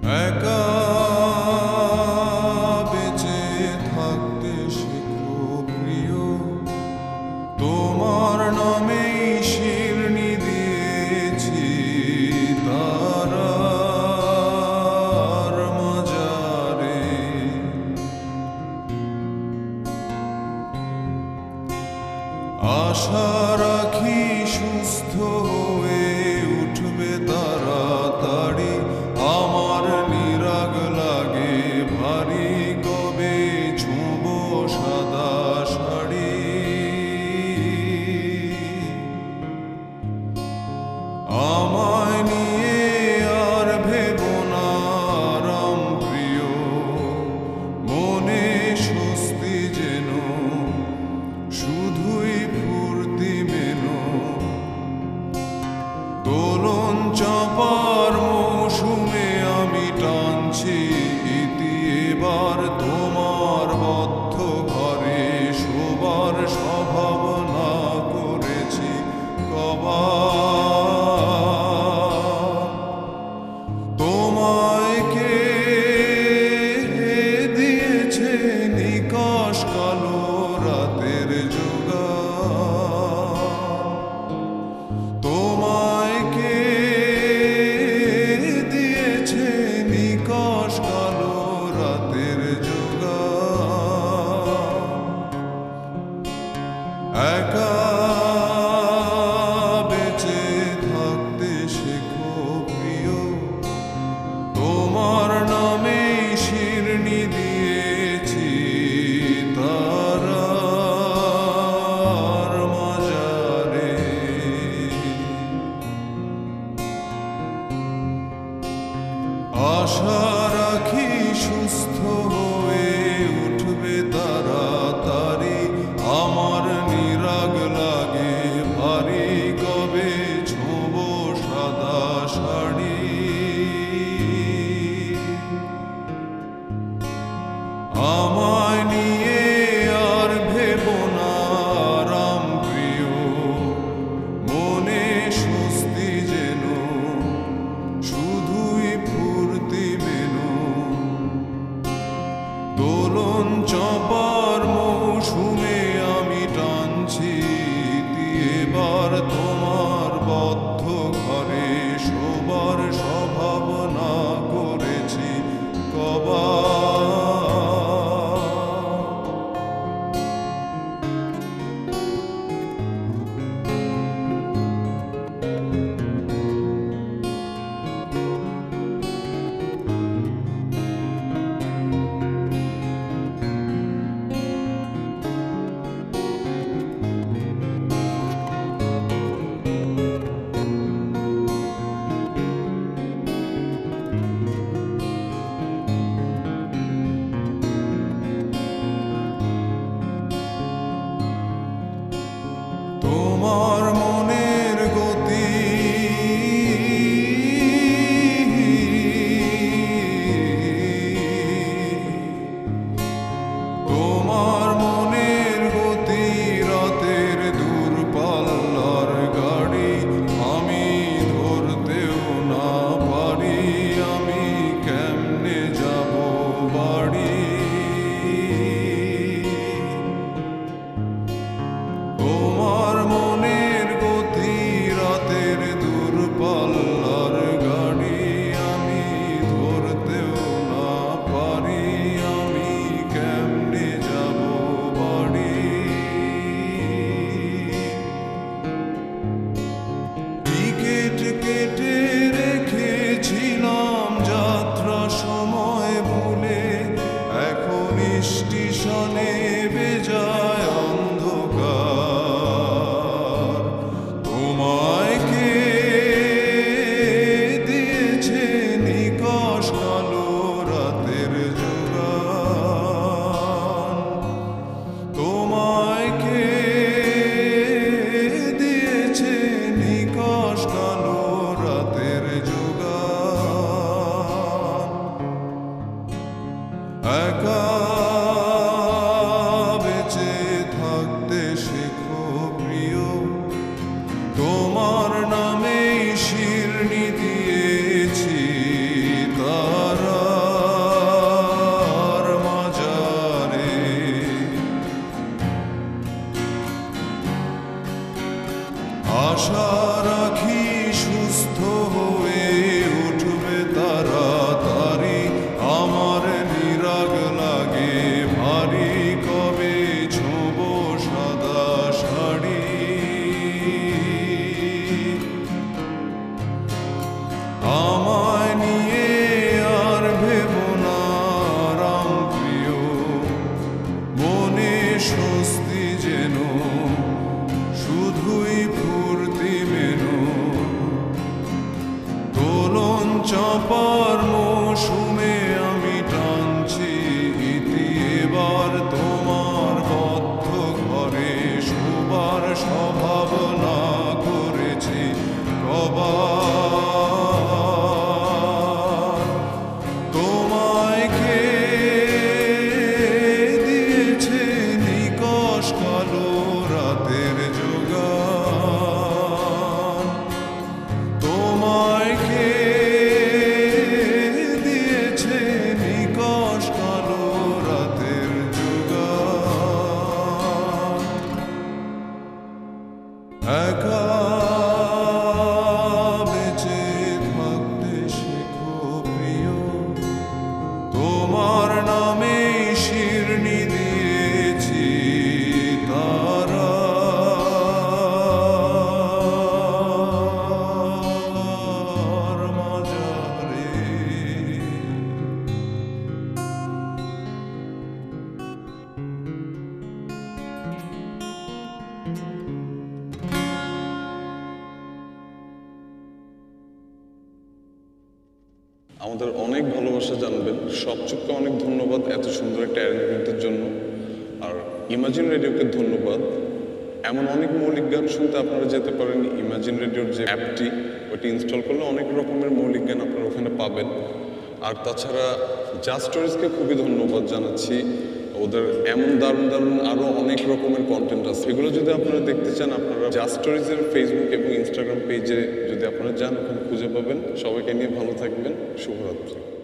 একা বেঁচে থাকতে শেখো প্রিয়, তোমার নামেই শিরনি দিয়েছি তারার মাজারে। আশা রাখি সুস্থ হয়ে উঠবে তাড়াতাড়ি, আমার নিরাগ লাগে ভারী কবে ছোঁব সাদা শাড়ি। আমায় নিয়ে আর ভেবো না আরাম প্রিয়, মনে স্বস্তি যেন শুধুই ফুর্তি মেনো। দোলন চাপার মৌসুমে আমি টানছি ইতি এবার তোমার বদ্ধ ঘরে শোবার স্বভাবনা করেছি কবার। তোমায় কে দিয়েছে নিকাশ কালো রাতের জোগাড়, তোমায় কে দিয়েছে নিকাশ কালো রাতের জোগাড়। একা বেঁচে থাকতে শেখো প্রিয়, তোমার নামেই শিরনি দিয়েছি তারার মাজারে। আশা রাখি সুস্থ হয়ে উঠবে তাড়াতাড়ি, আমার নিরাগ লাগে ভারী কবে ছোঁব সাদা শাড়ি। আমায় নিয়ে আর ভেবো না আরাম প্রিয়, মনে স্বস্তি যেন শুধুই ফুর্তি মেনো। দোলন চাপার মৌসুমে আমি টানছি ইতি এবার তোমার বদ্ধ ঘরে শোবার স্বভাবনা করেছি কবার। তোমার মনের গতি তোমার মনের গতি রাতের দূরপাল্লার গাড়ি, আমি ধরতেও না পারি আমি কেমনে যাব বাড়ি। তোমার মনের গতি রাতের দূরপাল্লার গাড়ি, আমি ধরতেও না পারি আমি কেমনে যাব বাড়ি। টিকিট কেটে রেখেছিলাম যাত্রা সময় ভুলে, এখন স্টেশনে বেজায় অন্ধকার। তোমায় কে দিয়েছে নিকাশ কালো রাতের জোগান, তোমায় কে দিয়েছে নিকাশ কালো রাতের চাপার মৌসুমে আমি টানছি ইতি এবার তোমার বদ্ধ ঘরে শোবার স্বভাব না করেছি প্রবার তোমায় কে দিয়েছে নিকষ কালো রাতের যোগান তোমায় কে দিয়েছে নিকষ কালো রাতের যোগান একা বেঁচে থাকতে শেখো প্রিয় তোমার নামে শিরনি দিয়েছি তারা মাঝারে আমাদের অনেক ভালোবাসা জানবেন। সবচেয়ে অনেক ধন্যবাদ এত সুন্দর একটা অ্যারেঞ্জমেন্টের জন্য। আর ইমাজিন রেডিওকে ধন্যবাদ। এমন অনেক মৌলিক গান শুনতে আপনারা যেতে পারেন ইমাজিন রেডিওর যে অ্যাপটি, ওটি ইনস্টল করলে অনেক রকমের মৌলিক গান আপনারা ওখানে পাবেন। আর তাছাড়া জাস্ট স্টোরিজকে খুবই ধন্যবাদ জানাচ্ছি। ওদের এমন দারুণ দারুণ আরও অনেক রকমের কন্টেন্ট আছে, এগুলো যদি আপনারা দেখতে চান আপনারা জাস্ট স্টোরিজের ফেসবুক এবং ইনস্টাগ্রাম পেজে যদি আপনারা যান ওখানে খুঁজে পাবেন। সবাইকে নিয়ে ভালো থাকবেন। শুভরাত্রি।